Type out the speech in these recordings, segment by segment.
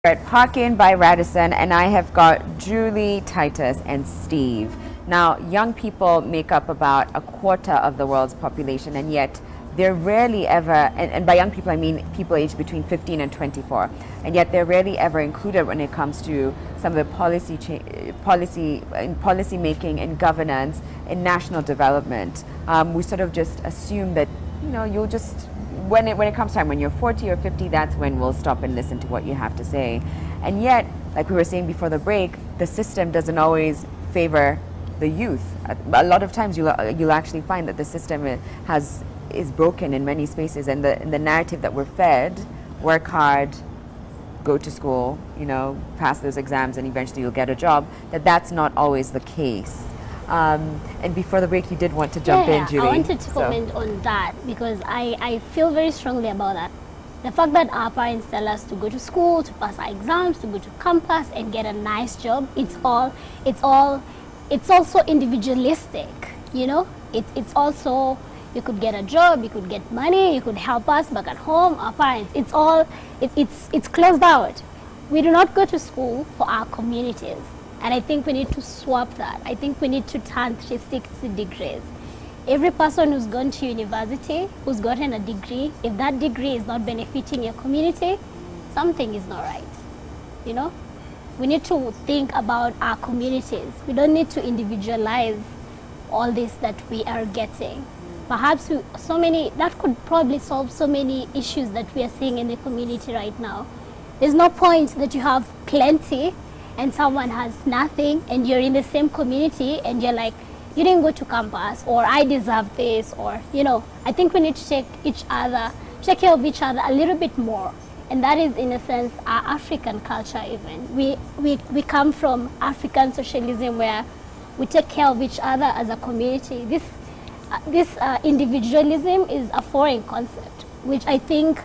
At Park Inn by Radisson, and I have got Julie, Titus, and Steve. Now, young people make up about a quarter of the world's population, and yet they're rarely ever, and by young people I mean people aged between 15 and 24, and yet they're rarely ever included when it comes to some of the policy making and governance and national development. We sort of just assume that, you'll just when it comes time when you're 40 or 50, that's when we'll stop and listen to what you have to say. And yet, like we were saying before the break, the system doesn't always favor the youth. A lot of times you'll actually find that the system is broken in many spaces, and the narrative that we're fed, work hard, go to school, pass those exams, and eventually you'll get a job, that's not always the case. And before the break, you did want to jump in, Julie. I wanted to comment on that because I feel very strongly about that. The fact that our parents tell us to go to school, to pass our exams, to go to campus and get a nice job, it's also individualistic, It's also, you could get a job, you could get money, you could help us back at home, our parents. It's closed out. We do not go to school for our communities. And I think we need to swap that. I think we need to turn 360 degrees. Every person who's gone to university, who's gotten a degree, if that degree is not benefiting your community, something is not right. We need to think about our communities. We don't need to individualize all this that we are getting. Perhaps that could probably solve so many issues that we are seeing in the community right now. There's no point that you have plenty and someone has nothing, and you're in the same community and you're like, you didn't go to campus, or I deserve this, or I think we need to take care of each other a little bit more. And that is, in a sense, our African culture even. We come from African socialism where we take care of each other as a community. This individualism is a foreign concept, which I think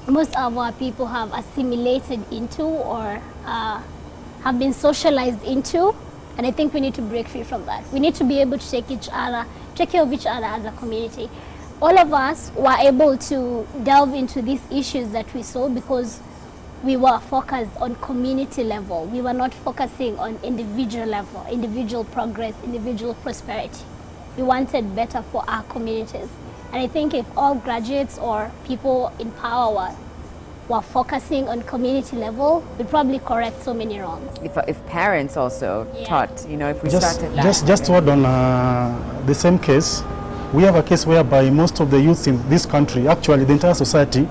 most of our people have assimilated into or have been socialized into, and I think we need to break free from that. We need to be able to take care of each other as a community. All of us were able to delve into these issues that we saw because we were focused on community level. We were not focusing on individual level, individual progress, individual prosperity. We wanted better for our communities. And I think if all graduates or people in power were focusing on community level, we'd probably correct so many wrongs. If parents also taught, if we started that. Just to add on the same case, we have a case whereby most of the youths in this country, actually the entire society,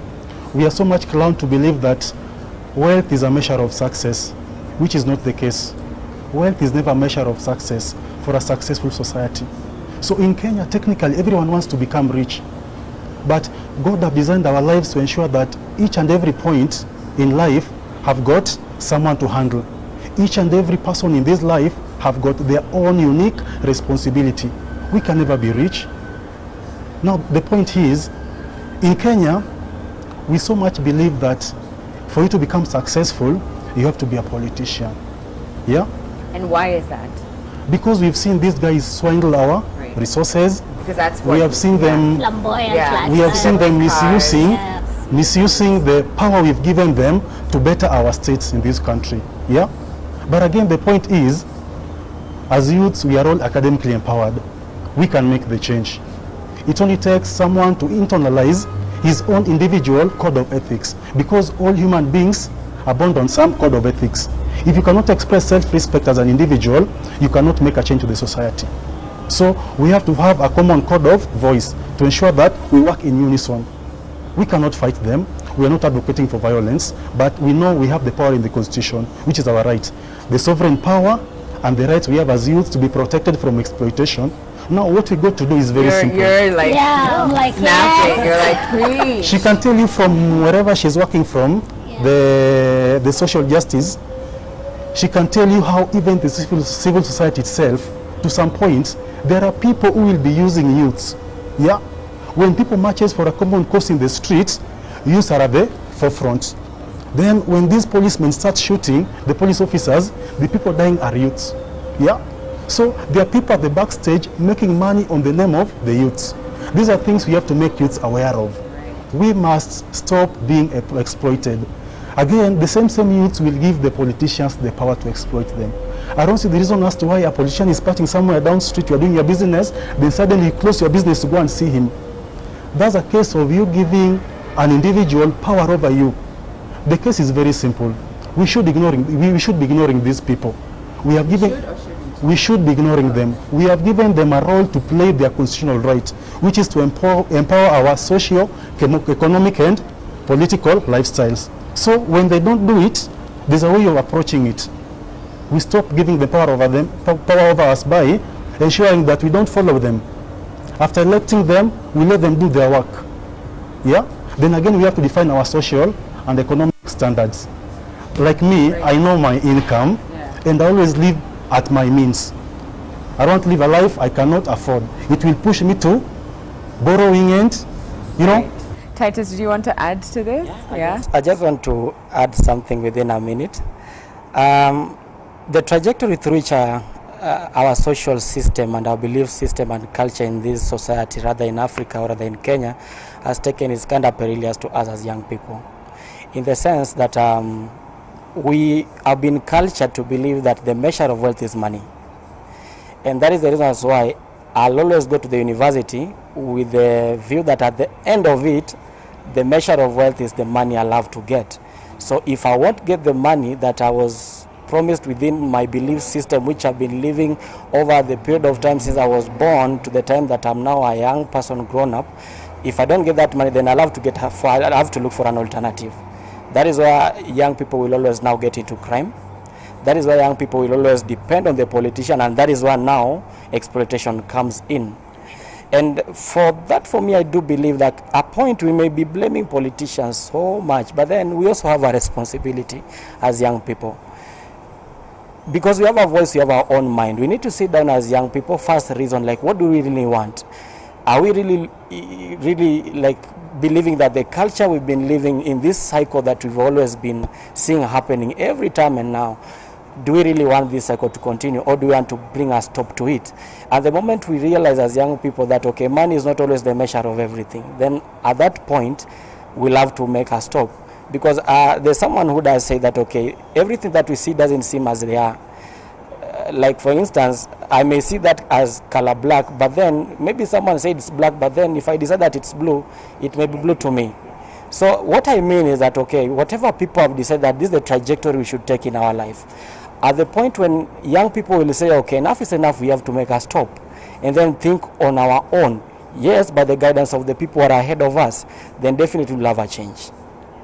we are so much inclined to believe that wealth is a measure of success, which is not the case. Wealth is never a measure of success for a successful society. So in Kenya, technically, everyone wants to become rich. But God has designed our lives to ensure that each and every point in life have got someone to handle. Each and every person in this life have got their own unique responsibility. We can never be rich. Now, the point is, in Kenya, we so much believe that for you to become successful, you have to be a politician. Yeah? And why is that? Because we've seen these guys swindle our resources. Because that's what we have seen them. Flamboyant. We have seen them misusing the power we've given them to better our states in this country. Yeah. But again, the point is, as youths, we are all academically empowered. We can make the change. It only takes someone to internalize his own individual code of ethics, because all human beings are bound on some code of ethics. If you cannot express self-respect as an individual, you cannot make a change to the society. So we have to have a common code of voice to ensure that we work in unison. We cannot fight them. We are not advocating for violence, but we know we have the power in the Constitution, which is our right. The sovereign power and the rights we have as youth to be protected from exploitation. Now what we got to do is very simple. You're like, I'm like snapping. You're like, please. She can tell you from wherever she's working from, the social justice. She can tell you how even the civil society itself, to some point, there are people who will be using youths. Yeah? When people marches for a common cause in the streets, youths are at the forefront. Then when these policemen start shooting the police officers, the people dying are youths. Yeah? So there are people at the backstage making money on the name of the youths. These are things we have to make youths aware of. We must stop being exploited. Again, the same youths will give the politicians the power to exploit them. I don't see the reason as to why a politician is parking somewhere down the street, you're doing your business, then suddenly you close your business to go and see him. That's a case of you giving an individual power over you. The case is very simple. We should be ignoring these people. We should be ignoring them. We have given them a role to play their constitutional right, which is to empower our socio, economic and political lifestyles. So when they don't do it, there's a way of approaching it. We stop giving the power over us by ensuring that we don't follow them. After electing them, we let them do their work. Yeah? Then again, we have to define our social and economic standards. Like me, I know my income, and I always live at my means. I don't live a life I cannot afford. It will push me to borrowing and, you know. Titus, do you want to add to this? Yeah. I just want to add something within a minute. The trajectory through which our social system and our belief system and culture in this society, rather in Africa or rather in Kenya, has taken is kind of perilous to us as young people, in the sense that we have been cultured to believe that the measure of wealth is money. And that is the reason why I'll always go to the university with the view that at the end of it, the measure of wealth is the money I love to get. So if I won't get the money that I was promised within my belief system, which I've been living over the period of time since I was born to the time that I'm now a young person grown up, if I don't get that money, then I'll have to look for an alternative. That is why young people will always now get into crime. That is why young people will always depend on the politician, and that is why now exploitation comes in. And for me, I do believe that at a point we may be blaming politicians so much, but then we also have a responsibility as young people. Because we have a voice, we have our own mind. We need to sit down as young people, first reason, like, what do we really want? Are we really like believing that the culture we've been living in, this cycle that we've always been seeing happening every time and now, do we really want this cycle to continue, or do we want to bring a stop to it? At the moment we realize as young people that, okay, money is not always the measure of everything, then at that point we'll have to make a stop. Because there's someone who does say that, okay, everything that we see doesn't seem as they are. Like for instance, I may see that as color black, but then maybe someone said it's black, but then if I decide that it's blue, it may be blue to me. So what I mean is that, okay, whatever people have decided that this is the trajectory we should take in our life, at the point when young people will say, okay, enough is enough, we have to make a stop, and then think on our own, yes, by the guidance of the people who are ahead of us, then definitely we'll have a change.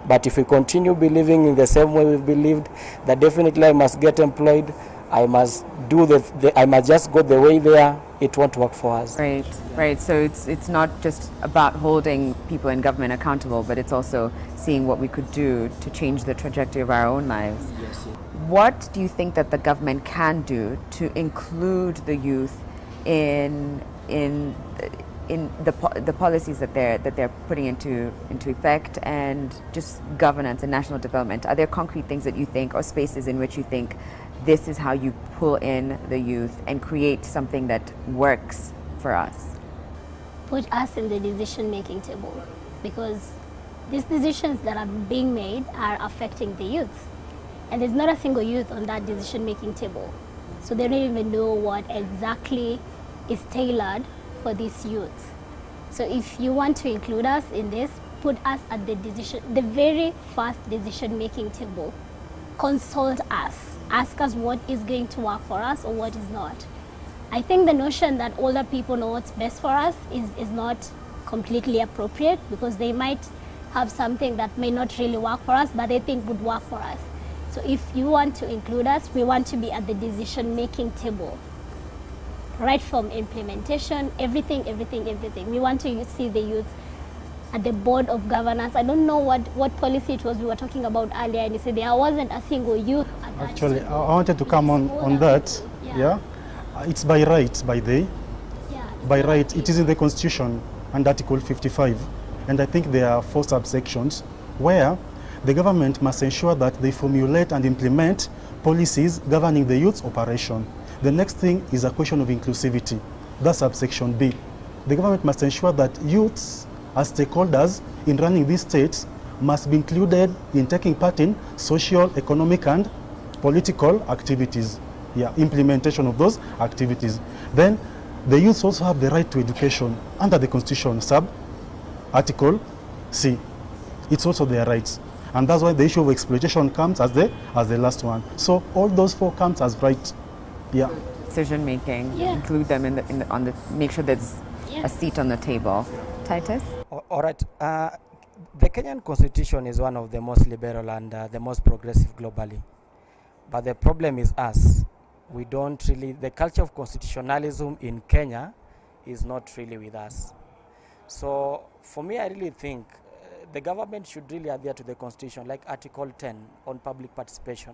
But if we continue believing in the same way we've believed, that definitely I must get employed, I must do I must just go the way there, it won't work for us. Right, right. So it's not just about holding people in government accountable, but it's also seeing what we could do to change the trajectory of our own lives. Yes. What do you think that the government can do to include the youth in the policies that they're putting into effect, and just governance and national development? Are there concrete things that you think, or spaces in which you think this is how you pull in the youth and create something that works for us? Put us in the decision-making table, because these decisions that are being made are affecting the youth, and there's not a single youth on that decision-making table, so they don't even know what exactly is tailored for these youths. So if you want to include us in this, put us at the very first decision-making table. Consult us. Ask us what is going to work for us or what is not. I think the notion that older people know what's best for us is not completely appropriate, because they might have something that may not really work for us, but they think would work for us. So if you want to include us, we want to be at the decision-making table. Right from implementation, everything. We want to see the youth at the board of governance. I don't know what policy it was we were talking about earlier, and you said there wasn't a single youth at that. Actually, I wanted to come on that. Yeah. It's by right, by right. It is in the Constitution and Article 55. And I think there are 4 subsections where the government must ensure that they formulate and implement policies governing the youth operation. The next thing is a question of inclusivity. That's subsection B. The government must ensure that youths as stakeholders in running these states must be included in taking part in social, economic, and political activities. Yeah, implementation of those activities. Then the youths also have the right to education under the Constitution, Article C. It's also their rights. And that's why the issue of exploitation comes as the last one. So all those four comes as right. Yeah. Decision making, Yeah. include them on the make sure there's Yeah. a seat on the table. Titus? All right. The Kenyan Constitution is one of the most liberal and the most progressive globally. But the problem is us. We don't really, the culture of constitutionalism in Kenya is not really with us. So for me, I really think the government should really adhere to the Constitution, like Article 10 on public participation.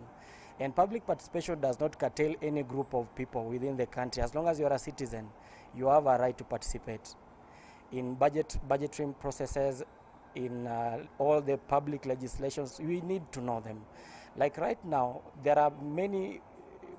And public participation does not curtail any group of people within the country. As long as you are a citizen, you have a right to participate in budgetary processes, in all the public legislations. We need to know them. Like right now, there are many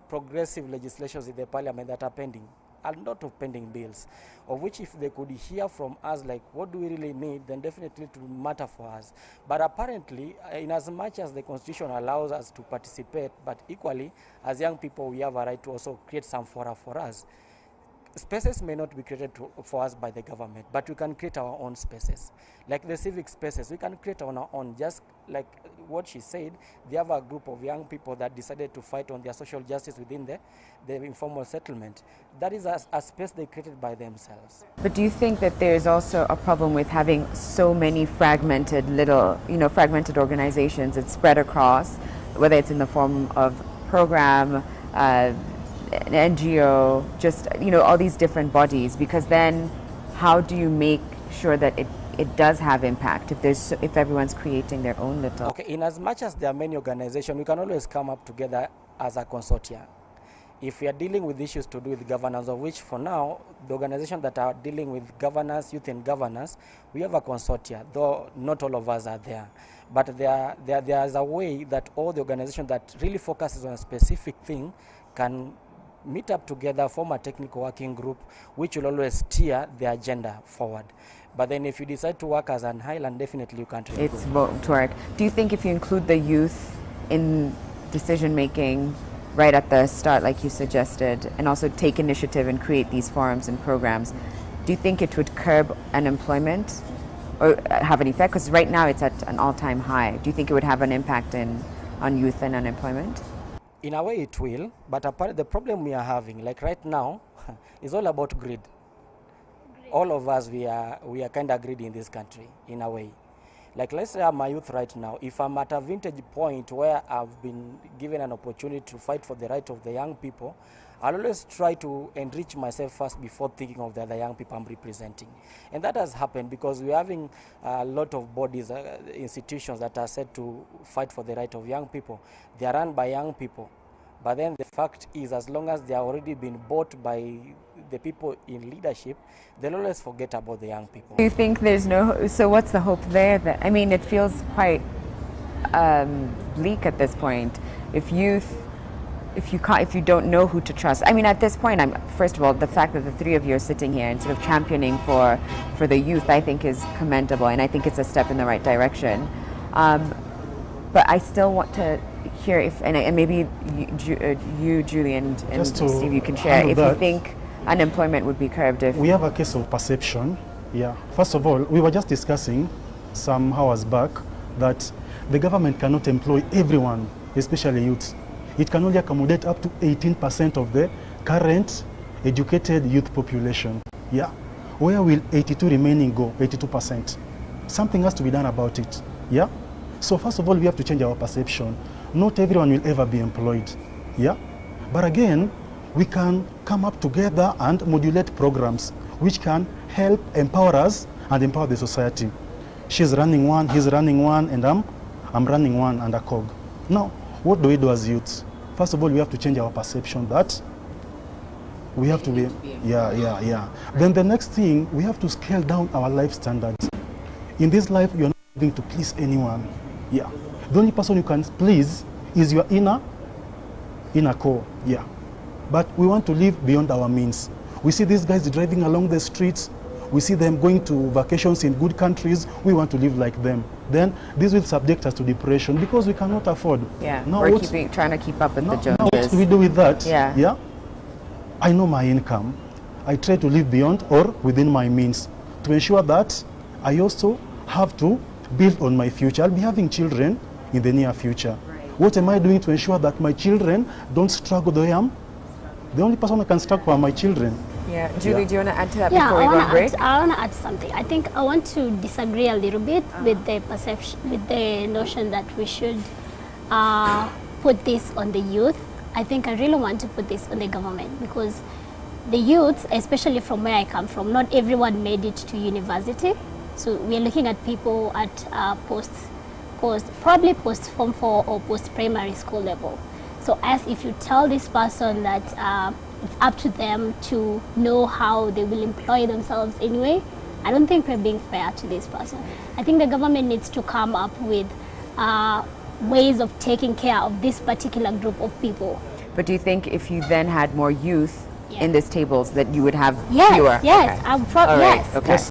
progressive legislations in the parliament that are pending, a lot of pending bills, of which if they could hear from us, like what do we really need, then definitely it will matter for us. But apparently, in as much as the Constitution allows us to participate, but equally, as young people, we have a right to also create some fora for us. Spaces may not be created for us by the government, but we can create our own spaces. Like the civic spaces, we can create on our own. Just like what she said, they have a group of young people that decided to fight on their social justice within the informal settlement. That is a space they created by themselves. But do you think that there's also a problem with having so many fragmented fragmented organizations that spread across, whether it's in the form of program, an NGO, just all these different bodies? Because then how do you make sure that it does have impact if everyone's creating their own little? Okay, in as much as there are many organizations, we can always come up together as a consortia. If we are dealing with issues to do with governance, of which for now, the organizations that are dealing with governance, youth and governance, we have a consortia, though not all of us are there. But there is a way that all the organizations that really focuses on a specific thing can meet up together, form a technical working group, which will always steer the agenda forward. But then if you decide to work as an island, definitely you can't really It's vote to work. Do you think if you include the youth in decision making right at the start, like you suggested, and also take initiative and create these forums and programs, do you think it would curb unemployment or have an effect? Because right now it's at an all-time high. Do you think it would have an impact on youth and unemployment? In a way it will, but the problem we are having, like right now, is all about greed. All of us, we are kind of greedy in this country, in a way. Like let's say I'm a youth right now. If I'm at a vintage point where I've been given an opportunity to fight for the right of the young people, I'll always try to enrich myself first before thinking of the other young people I'm representing. And that has happened because we're having a lot of bodies, institutions that are set to fight for the right of young people. They are run by young people. But then the fact is, as long as they are already been bought by the people in leadership, they'll always forget about the young people. Do you think there's so what's the hope there? It feels quite bleak at this point. If you don't know who to trust. At this point, first of all, the fact that the three of you are sitting here and sort of championing for the youth, I think is commendable, and I think it's a step in the right direction. But I still want to hear and maybe you, Julie, and Steve, you can share if you think unemployment would be curbed if... We have a case of perception. Yeah. First of all, we were just discussing some hours back that the government cannot employ everyone, especially youths. It can only accommodate up to 18% of the current educated youth population. Yeah. Where will 82 remaining go? 82%. Something has to be done about it. Yeah. So first of all, we have to change our perception. Not everyone will ever be employed. Yeah. But again, we can come up together and modulate programs which can help empower us and empower the society. She's running one, he's running one, and I'm running one under COG. Now, what do we do as youths? First of all, we have to change our perception that we have to be, Then the next thing, we have to scale down our life standards. In this life, you're not living to please anyone. Yeah. The only person you can please is your inner core. Yeah. But we want to live beyond our means. We see these guys driving along the streets we see them going to vacations in good countries, we want to live like them. Then this will subject us to depression because we cannot afford. Yeah, Now we're what- trying to keep up with the now what Joneses. do we do with that? Yeah. Yeah. I know my income. I try to live beyond or within my means to ensure that I also have to build on my future. I'll be having children in the near future. What am I doing to ensure that my children don't struggle the way I'm? The only person who can struggle are my children. Yeah, Julie, Yeah. do you want to add to that Yeah, before we go on break? I want to add something. I think I want to disagree a little bit with the perception, with the notion that we should put this on the youth. I think I really want to put this on the government because the youth, especially from where I come from, not everyone made it to university. So we're looking at people at probably post Form 4 or post primary school level. So as if you tell this person that it's up to them to know how they will employ themselves anyway, I don't think we're being fair to this person. I think the government needs to come up with ways of taking care of this particular group of people. But do you think if you then had more youth Yeah. in these tables that you would have Yes, fewer? yes, Okay. I'm All right, yes. okay.